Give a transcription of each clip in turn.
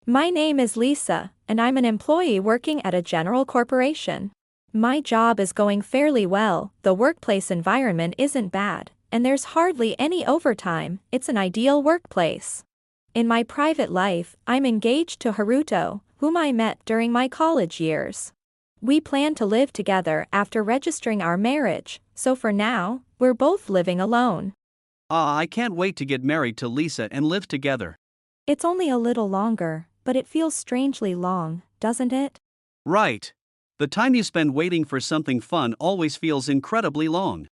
My name is Lisa, and I'm an employee working at a general corporation. My job is going fairly well, the workplace environment isn't bad, and there's hardly any overtime. It's an ideal workplace. In my private life, I'm engaged to Haruto, whom I met during my college years. We plan to live together after registering our marriage, so for now, we're both living alone. I can't wait to get married to Lisa and live together. It's only a little longer, but it feels strangely long, doesn't it? Right. The time you spend waiting for something fun always feels incredibly long.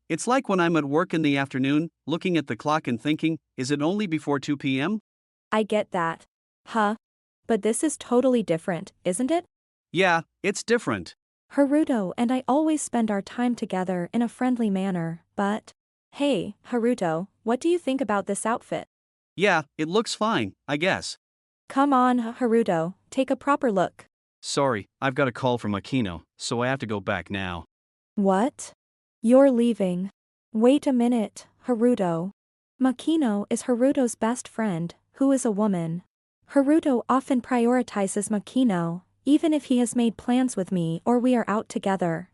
It's like when I'm at work in the afternoon, looking at the clock and thinking, is it only before 2 p.m.? I get that. Huh? But this is totally different, isn't it? Yeah, it's different. Haruto and I always spend our time together in a friendly manner, but... Hey, Haruto, what do you think about this outfit? Yeah, it looks fine, I guess. Come on, Haruto, take a proper look. Sorry, I've got a call from Aquino, so I have to go back now. What? You're leaving. Wait a minute, Haruto. Makino is Haruto's best friend, who is a woman. Haruto often prioritizes Makino, even if he has made plans with me or we are out together.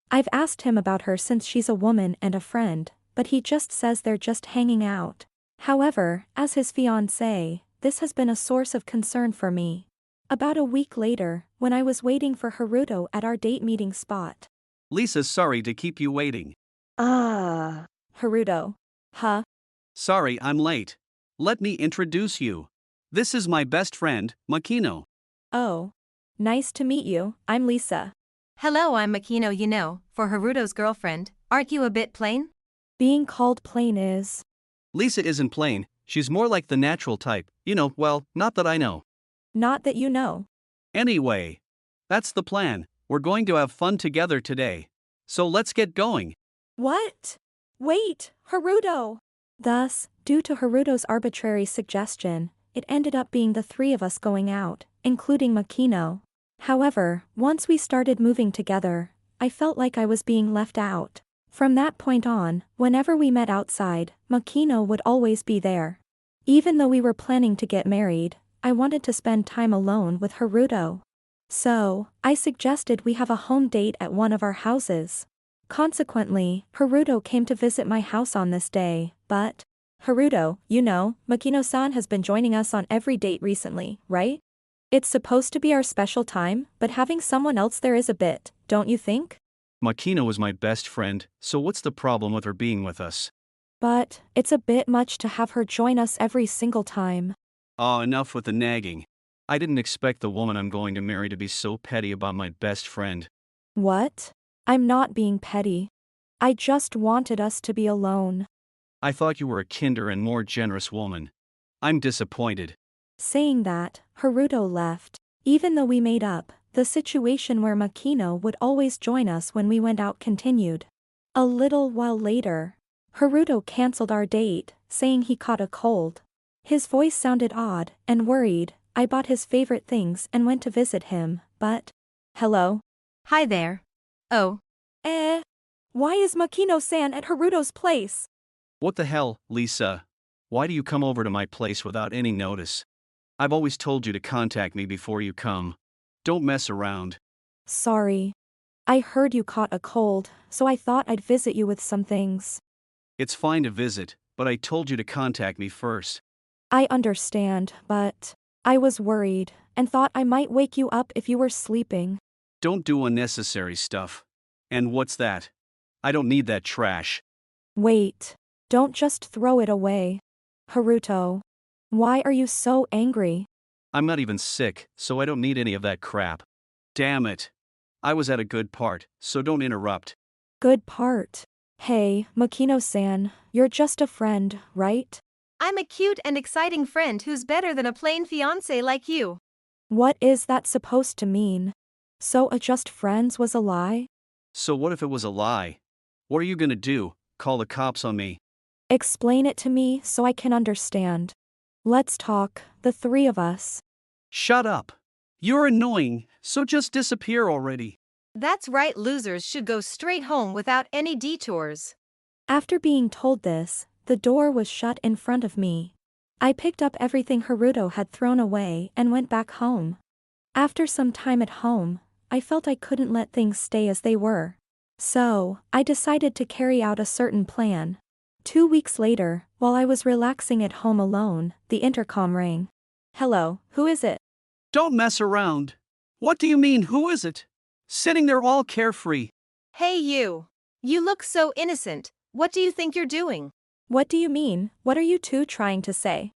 I've asked him about her since she's a woman and a friend, but he just says they're just hanging out. However, as his fiancé, this has been a source of concern for me. About a week later, when I was waiting for Haruto at our date meeting spot. Lisa's sorry to keep you waiting. Haruto. Huh? Sorry, I'm late. Let me introduce you. This is my best friend, Makino. Oh. Nice to meet you, I'm Lisa. Hello, I'm Makino. For Haruto's girlfriend, aren't you a bit plain? Being called plain is... Lisa isn't plain, she's more like the natural type, well, not that I know. Not that you know. Anyway, that's the plan, we're going to have fun together today. So let's get going. What? Wait, Haruto! Thus, due to Haruto's arbitrary suggestion, it ended up being the three of us going out, including Makino. However, once we started moving together, I felt like I was being left out. From that point on, whenever we met outside, Makino would always be there. Even though we were planning to get married, I wanted to spend time alone with Haruto. So, I suggested we have a home date at one of our houses. Consequently, Haruto came to visit my house on this day, but... Haruto, Makino-san has been joining us on every date recently, right? It's supposed to be our special time, but having someone else there is a bit, don't you think? Makino is my best friend, so what's the problem with her being with us? But, it's a bit much to have her join us every single time. Enough with the nagging. I didn't expect the woman I'm going to marry to be so petty about my best friend. What? I'm not being petty. I just wanted us to be alone. I thought you were a kinder and more generous woman. I'm disappointed. Saying that, Haruto left. Even though we made up, the situation where Makino would always join us when we went out continued. A little while later, Haruto cancelled our date, saying he caught a cold. His voice sounded odd and worried. I bought his favorite things and went to visit him, but... Hello? Hi there. Oh. Why is Makino-san at Haruto's place? What the hell, Lisa? Why do you come over to my place without any notice? I've always told you to contact me before you come. Don't mess around. Sorry. I heard you caught a cold, so I thought I'd visit you with some things. It's fine to visit, but I told you to contact me first. I understand, but... I was worried, and thought I might wake you up if you were sleeping. Don't do unnecessary stuff. And what's that? I don't need that trash. Wait. Don't just throw it away. Haruto. Why are you so angry? I'm not even sick, so I don't need any of that crap. Damn it. I was at a good part, so don't interrupt. Good part. Hey, Makino-san, you're just a friend, right? I'm a cute and exciting friend who's better than a plain fiancé like you. What is that supposed to mean? So a just friends was a lie? So what if it was a lie? What are you gonna do, call the cops on me? Explain it to me so I can understand. Let's talk, the three of us. Shut up. You're annoying, so just disappear already. That's right, losers should go straight home without any detours. After being told this, the door was shut in front of me. I picked up everything Haruto had thrown away and went back home. After some time at home, I felt I couldn't let things stay as they were. So, I decided to carry out a certain plan. 2 weeks later, while I was relaxing at home alone, the intercom rang. Hello, who is it? Don't mess around. What do you mean, who is it? Sitting there all carefree. Hey you. You look so innocent. What do you think you're doing? What do you mean? What are you two trying to say?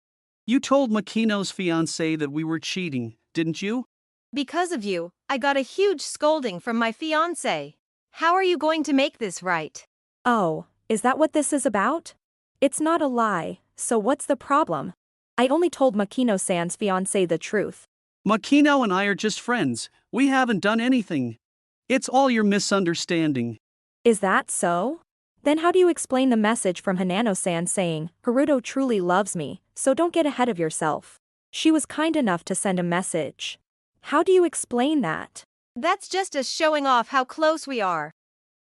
You told Makino's fiancé that we were cheating, didn't you? Because of you, I got a huge scolding from my fiancé. How are you going to make this right? Oh, is that what this is about? It's not a lie, so what's the problem? I only told Makino-san's fiancé the truth. Makino and I are just friends. We haven't done anything. It's all your misunderstanding. Is that so? Then how do you explain the message from Hanano-san saying, Haruto truly loves me, so don't get ahead of yourself? She was kind enough to send a message. How do you explain that? That's just us showing off how close we are.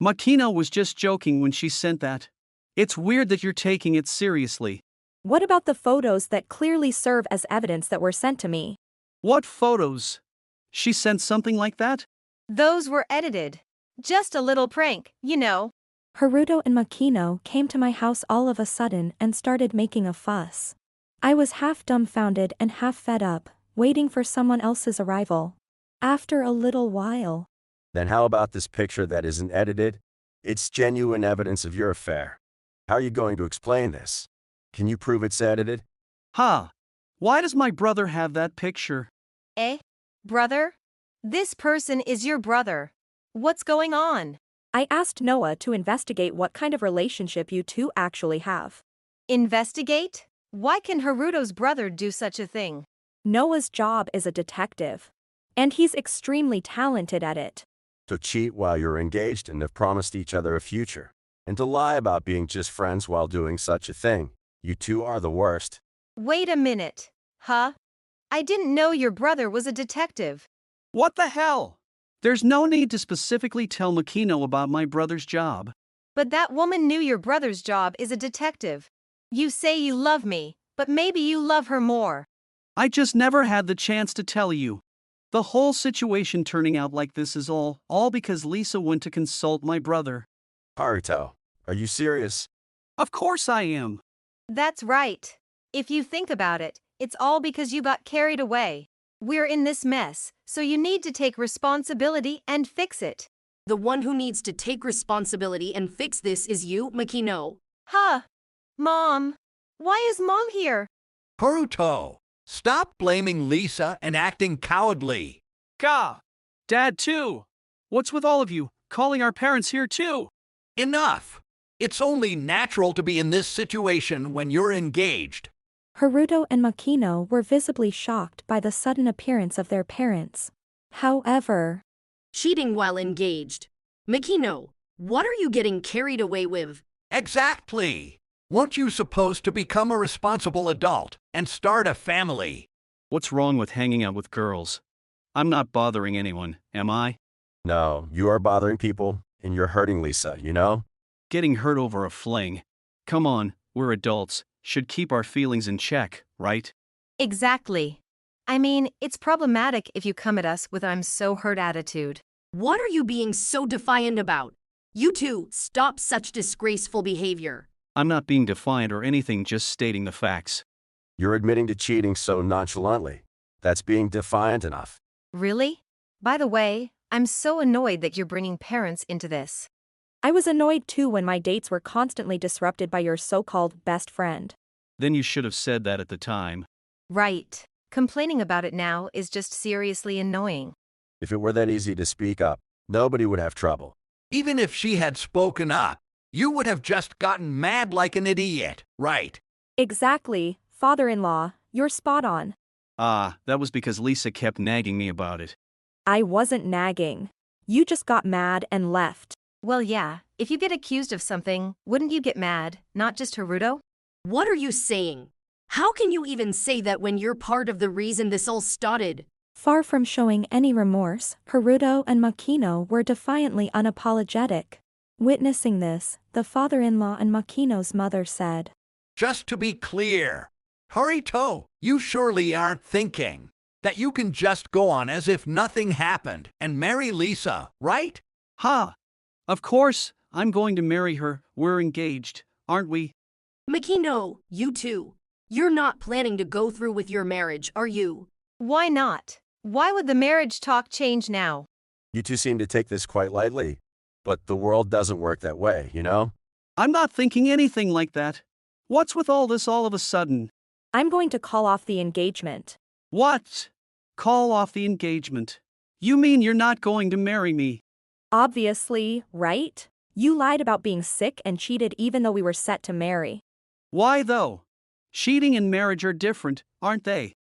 Makino was just joking when she sent that. It's weird that you're taking it seriously. What about the photos that clearly serve as evidence that were sent to me? What photos? She sent something like that? Those were edited. Just a little prank, you know. Haruto and Makino came to my house all of a sudden and started making a fuss. I was half dumbfounded and half fed up, waiting for someone else's arrival. After a little while. Then how about this picture that isn't edited? It's genuine evidence of your affair. How are you going to explain this? Can you prove it's edited? Huh. Why does my brother have that picture? Eh? Brother? This person is your brother. What's going on? I asked Noah to investigate what kind of relationship you two actually have. Investigate? Why can Haruto's brother do such a thing? Noah's job is a detective. And he's extremely talented at it. To cheat while you're engaged and have promised each other a future. And to lie about being just friends while doing such a thing. You two are the worst. Wait a minute. Huh? I didn't know your brother was a detective. What the hell? There's no need to specifically tell Makino about my brother's job. But that woman knew your brother's job is a detective. You say you love me, but maybe you love her more. I just never had the chance to tell you. The whole situation turning out like this is all because Lisa went to consult my brother. Haruto, are you serious? Of course I am. That's right. If you think about it, it's all because you got carried away. We're in this mess, so you need to take responsibility and fix it. The one who needs to take responsibility and fix this is you, Makino. Huh? Mom? Why is Mom here? Haruto, stop blaming Lisa and acting cowardly. Gah! Dad too! What's with all of you, calling our parents here too? Enough! It's only natural to be in this situation when you're engaged. Haruto and Makino were visibly shocked by the sudden appearance of their parents. However, Cheating while engaged. Makino, what are you getting carried away with? Exactly! Weren't you supposed to become a responsible adult and start a family? What's wrong with hanging out with girls? I'm not bothering anyone, am I? No, you are bothering people, and you're hurting Lisa, you know? Getting hurt over a fling. Come on, we're adults, should keep our feelings in check, right? Exactly. I mean, it's problematic if you come at us with "I'm so hurt" attitude. What are you being so defiant about? You two, stop such disgraceful behavior. I'm not being defiant or anything, just stating the facts. You're admitting to cheating so nonchalantly. That's being defiant enough. Really? By the way, I'm so annoyed that you're bringing parents into this. I was annoyed too when my dates were constantly disrupted by your so-called best friend. Then you should have said that at the time. Right. Complaining about it now is just seriously annoying. If it were that easy to speak up, nobody would have trouble. Even if she had spoken up, you would have just gotten mad like an idiot, right? Exactly, father-in-law, you're spot on. Ah, that was because Lisa kept nagging me about it. I wasn't nagging. You just got mad and left. Well, yeah, if you get accused of something, wouldn't you get mad, not just Haruto? What are you saying? How can you even say that when you're part of the reason this all started? Far from showing any remorse, Haruto and Makino were defiantly unapologetic. Witnessing this, the father-in-law and Makino's mother said, Just to be clear, Haruto, you surely aren't thinking that you can just go on as if nothing happened and marry Lisa, right? Ha! Of course, I'm going to marry her. We're engaged, aren't we? Makino, you too. You're not planning to go through with your marriage, are you? Why not? Why would the marriage talk change now? You two seem to take this quite lightly. But the world doesn't work that way, you know? I'm not thinking anything like that. What's with all this all of a sudden? I'm going to call off the engagement. What? Call off the engagement. You mean you're not going to marry me? Obviously, right? You lied about being sick and cheated even though we were set to marry. Why though? Cheating and marriage are different, aren't they?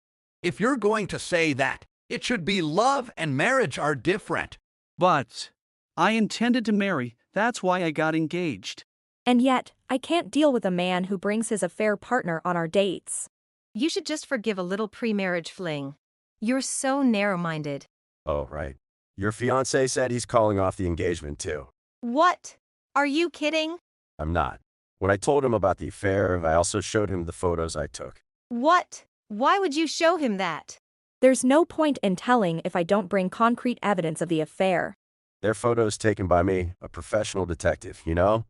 If you're going to say that, it should be love and marriage are different. But I intended to marry, that's why I got engaged. And yet, I can't deal with a man who brings his affair partner on our dates. You should just forgive a little pre-marriage fling. You're so narrow-minded. Oh, right. Your fiancé said he's calling off the engagement too. What? Are you kidding? I'm not. When I told him about the affair, I also showed him the photos I took. What? Why would you show him that? There's no point in telling if I don't bring concrete evidence of the affair. They're photos taken by me, a professional detective, you know?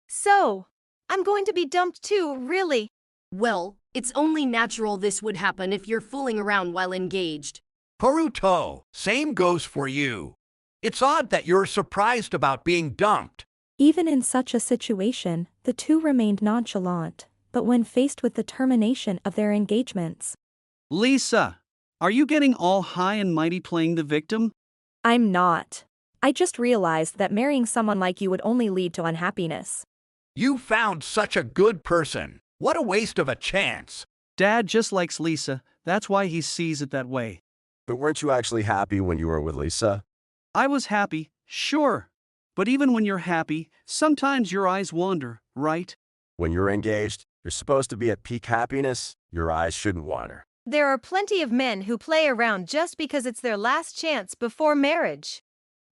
So, I'm going to be dumped too, really? Well, it's only natural this would happen if you're fooling around while engaged. Haruto, same goes for you. It's odd that you're surprised about being dumped. Even in such a situation, the two remained nonchalant, but when faced with the termination of their engagements. Lisa, are you getting all high and mighty playing the victim? I'm not. I just realized that marrying someone like you would only lead to unhappiness. You found such a good person. What a waste of a chance. Dad just likes Lisa, that's why he sees it that way. But weren't you actually happy when you were with Lisa? I was happy, sure. But even when you're happy, sometimes your eyes wander, right? When you're engaged, you're supposed to be at peak happiness. Your eyes shouldn't wander. There are plenty of men who play around just because it's their last chance before marriage.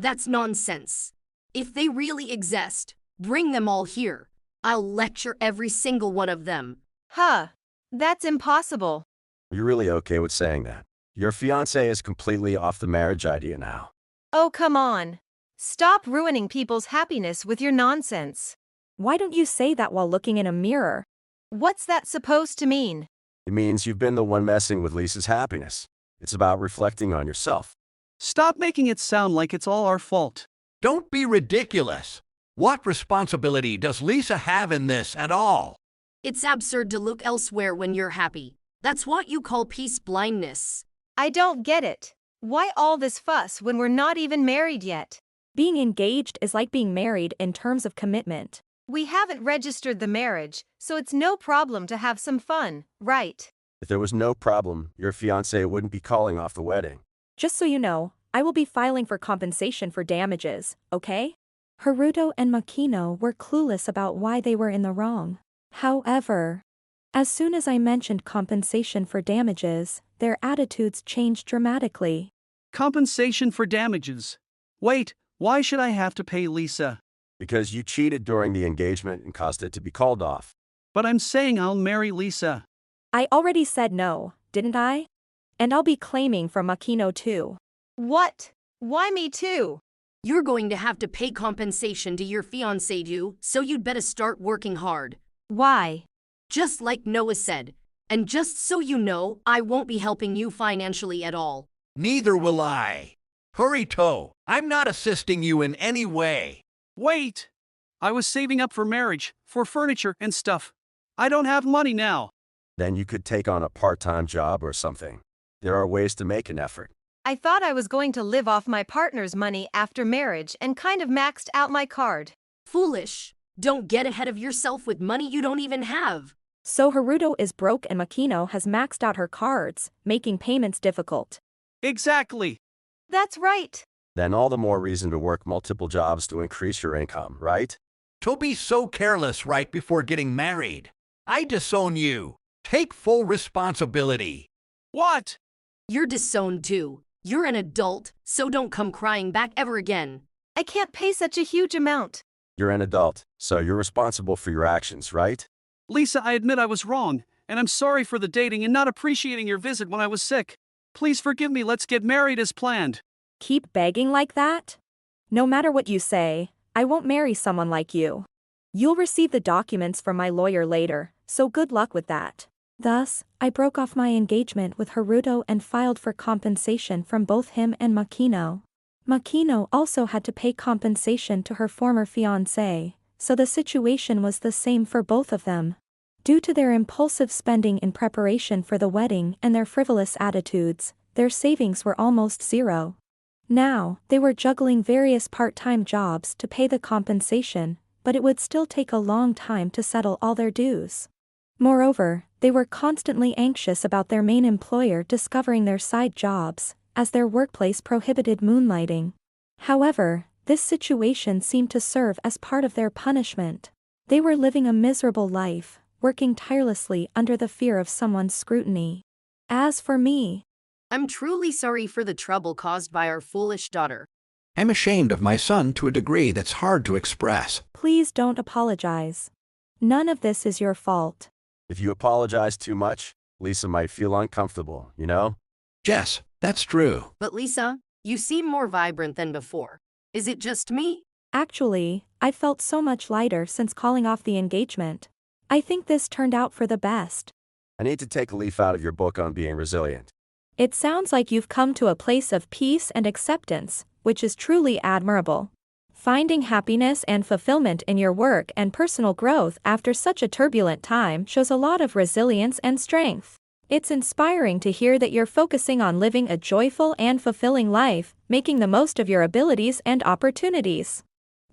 That's nonsense. If they really exist, bring them all here. I'll lecture every single one of them. Huh. That's impossible. You're really okay with saying that? Your fiancé is completely off the marriage idea now. Oh, come on. Stop ruining people's happiness with your nonsense. Why don't you say that while looking in a mirror? What's that supposed to mean? It means you've been the one messing with Lisa's happiness. It's about reflecting on yourself. Stop making it sound like it's all our fault. Don't be ridiculous. What responsibility does Lisa have in this at all? It's absurd to look elsewhere when you're happy. That's what you call peace blindness. I don't get it. Why all this fuss when we're not even married yet? Being engaged is like being married in terms of commitment. We haven't registered the marriage, so it's no problem to have some fun, right? If there was no problem, your fiancé wouldn't be calling off the wedding. Just so you know, I will be filing for compensation for damages, okay? Haruto and Makino were clueless about why they were in the wrong. However, as soon as I mentioned compensation for damages, their attitudes changed dramatically. Compensation for damages. Wait, why should I have to pay Lisa? Because you cheated during the engagement and caused it to be called off. But I'm saying I'll marry Lisa. I already said no, didn't I? And I'll be claiming for Makino too. What? Why me too? You're going to have to pay compensation to your fiancé due, so you'd better start working hard. Why? Just like Noah said. And just so you know, I won't be helping you financially at all. Neither will I. Haruto, I'm not assisting you in any way. Wait! I was saving up for marriage, for furniture and stuff. I don't have money now. Then you could take on a part-time job or something. There are ways to make an effort. I thought I was going to live off my partner's money after marriage and kind of maxed out my card. Foolish. Don't get ahead of yourself with money you don't even have. So Haruto is broke and Makino has maxed out her cards, making payments difficult. Exactly. That's right. Then all the more reason to work multiple jobs to increase your income, right? To be so careless right before getting married. I disown you. Take full responsibility. What? You're disowned too. You're an adult, so don't come crying back ever again. I can't pay such a huge amount. You're an adult, so you're responsible for your actions, right? Lisa, I admit I was wrong. And I'm sorry for the dating and not appreciating your visit when I was sick. Please forgive me, let's get married as planned. Keep begging like that? No matter what you say, I won't marry someone like you. You'll receive the documents from my lawyer later, so good luck with that. Thus, I broke off my engagement with Haruto and filed for compensation from both him and Makino. Makino also had to pay compensation to her former fiancé, so the situation was the same for both of them. Due to their impulsive spending in preparation for the wedding and their frivolous attitudes, their savings were almost zero. Now, they were juggling various part-time jobs to pay the compensation, but it would still take a long time to settle all their dues. Moreover, they were constantly anxious about their main employer discovering their side jobs, as their workplace prohibited moonlighting. However, this situation seemed to serve as part of their punishment. They were living a miserable life, working tirelessly under the fear of someone's scrutiny. As for me, I'm truly sorry for the trouble caused by our foolish daughter. I'm ashamed of my son to a degree that's hard to express. please don't apologize. None of this is your fault. If you apologize too much, Lisa might feel uncomfortable, you know? Jess, that's true. But Lisa, you seem more vibrant than before. Is it just me? Actually, I felt so much lighter since calling off the engagement. I think this turned out for the best. I need to take a leaf out of your book on being resilient. It sounds like you've come to a place of peace and acceptance, which is truly admirable. Finding happiness and fulfillment in your work and personal growth after such a turbulent time shows a lot of resilience and strength. It's inspiring to hear that you're focusing on living a joyful and fulfilling life, making the most of your abilities and opportunities.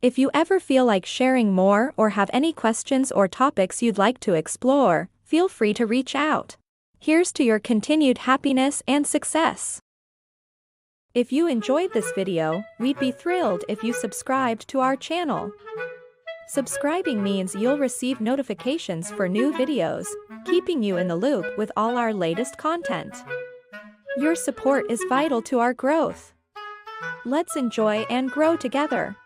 If you ever feel like sharing more or have any questions or topics you'd like to explore, feel free to reach out. Here's to your continued happiness and success. If you enjoyed this video, we'd be thrilled if you subscribed to our channel. Subscribing means you'll receive notifications for new videos, keeping you in the loop with all our latest content. Your support is vital to our growth. Let's enjoy and grow together.